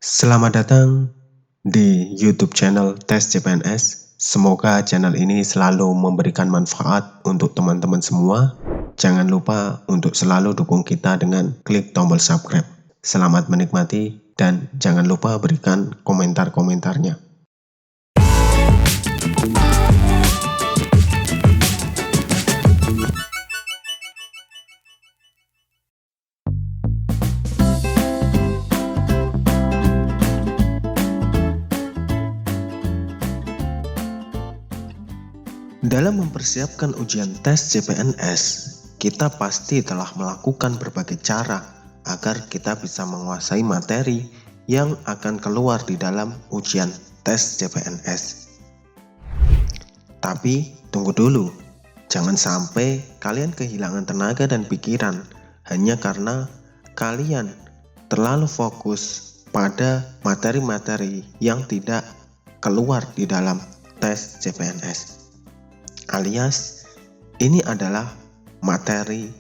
Selamat datang di YouTube channel Tes CPNS. Semoga channel ini selalu memberikan manfaat untuk teman-teman semua. Jangan lupa untuk selalu dukung kita dengan klik tombol subscribe. Selamat menikmati dan jangan lupa berikan komentar-komentarnya. Dalam mempersiapkan ujian tes CPNS, kita pasti telah melakukan berbagai cara agar kita bisa menguasai materi yang akan keluar di dalam ujian tes CPNS. Tapi tunggu dulu, jangan sampai kalian kehilangan tenaga dan pikiran hanya karena kalian terlalu fokus pada materi-materi yang tidak keluar di dalam tes CPNS. Alias, ini adalah materi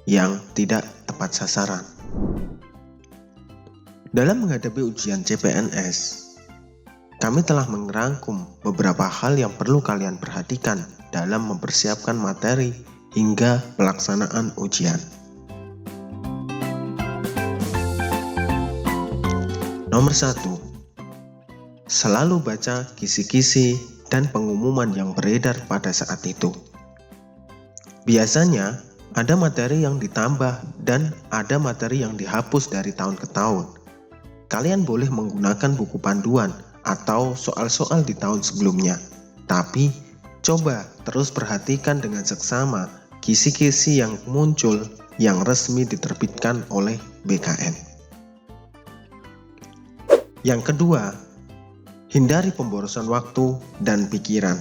yang tidak tepat sasaran. Dalam menghadapi ujian CPNS, kami telah merangkum beberapa hal yang perlu kalian perhatikan dalam mempersiapkan materi hingga pelaksanaan ujian. Nomor 1, selalu baca kisi-kisi dan pengumuman yang beredar pada saat itu. Biasanya ada materi yang ditambah dan ada materi yang dihapus dari tahun ke tahun. Kalian boleh menggunakan buku panduan atau soal-soal di tahun sebelumnya, tapi coba terus perhatikan dengan seksama kisi-kisi yang muncul yang resmi diterbitkan oleh BKN. Yang kedua, hindari pemborosan waktu dan pikiran.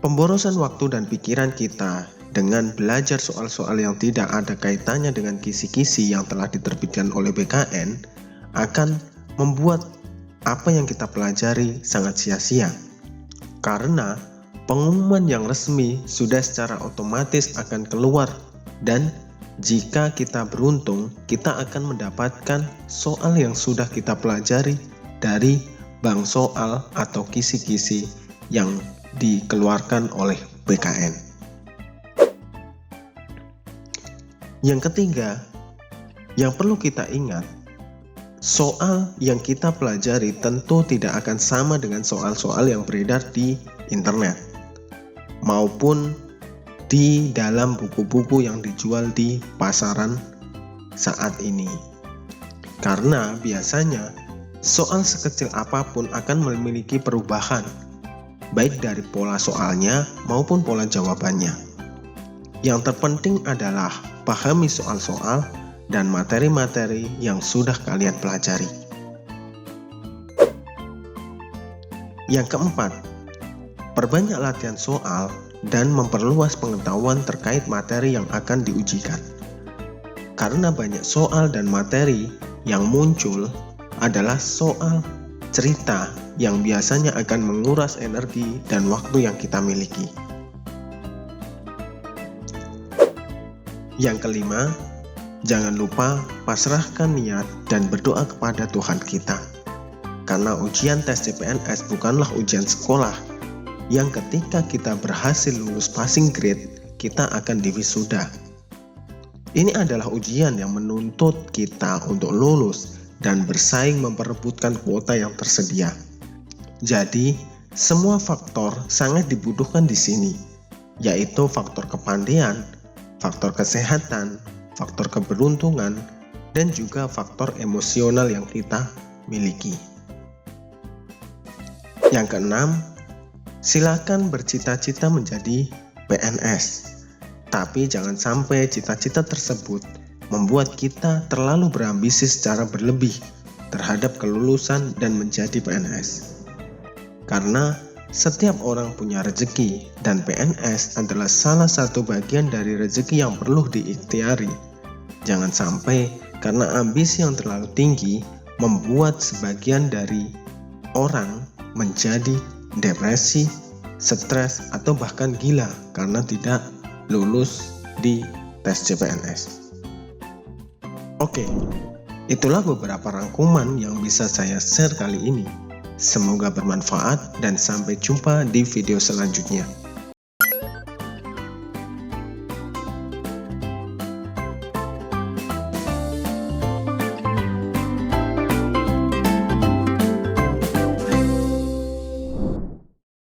Pemborosan waktu dan pikiran kita dengan belajar soal-soal yang tidak ada kaitannya dengan kisi-kisi yang telah diterbitkan oleh BKN akan membuat apa yang kita pelajari sangat sia-sia. Karena pengumuman yang resmi sudah secara otomatis akan keluar dan jika kita beruntung, kita akan mendapatkan soal yang sudah kita pelajari dari bank soal atau kisi-kisi yang dikeluarkan oleh BKN. Yang ketiga, yang perlu kita ingat, soal yang kita pelajari tentu tidak akan sama dengan soal-soal yang beredar di internet maupun di dalam buku-buku yang dijual di pasaran saat ini. Karena biasanya soal sekecil apapun akan memiliki perubahan, baik dari pola soalnya maupun pola jawabannya. Yang terpenting adalah pahami soal-soal dan materi-materi yang sudah kalian pelajari. Yang keempat, perbanyak latihan soal dan memperluas pengetahuan terkait materi yang akan diujikan. Karena banyak soal dan materi yang muncul adalah soal cerita yang biasanya akan menguras energi dan waktu yang kita miliki. Yang kelima, jangan lupa pasrahkan niat dan berdoa kepada Tuhan kita. Karena ujian tes CPNS bukanlah ujian sekolah yang ketika kita berhasil lulus passing grade, kita akan diwisuda. Ini adalah ujian yang menuntut kita untuk lulus dan bersaing memperebutkan kuota yang tersedia. Jadi, semua faktor sangat dibutuhkan di sini, yaitu faktor kepandaian, faktor kesehatan, faktor keberuntungan, dan juga faktor emosional yang kita miliki. Yang keenam, silakan bercita-cita menjadi PNS, tapi jangan sampai cita-cita tersebut membuat kita terlalu berambisi secara berlebih terhadap kelulusan dan menjadi PNS. Karena setiap orang punya rezeki dan PNS adalah salah satu bagian dari rezeki yang perlu diikhtiari. Jangan sampai karena ambisi yang terlalu tinggi membuat sebagian dari orang menjadi depresi, stres, atau bahkan gila karena tidak lulus di tes CPNS. Oke, Itulah beberapa rangkuman yang bisa saya share kali ini. Semoga bermanfaat dan sampai jumpa di video selanjutnya.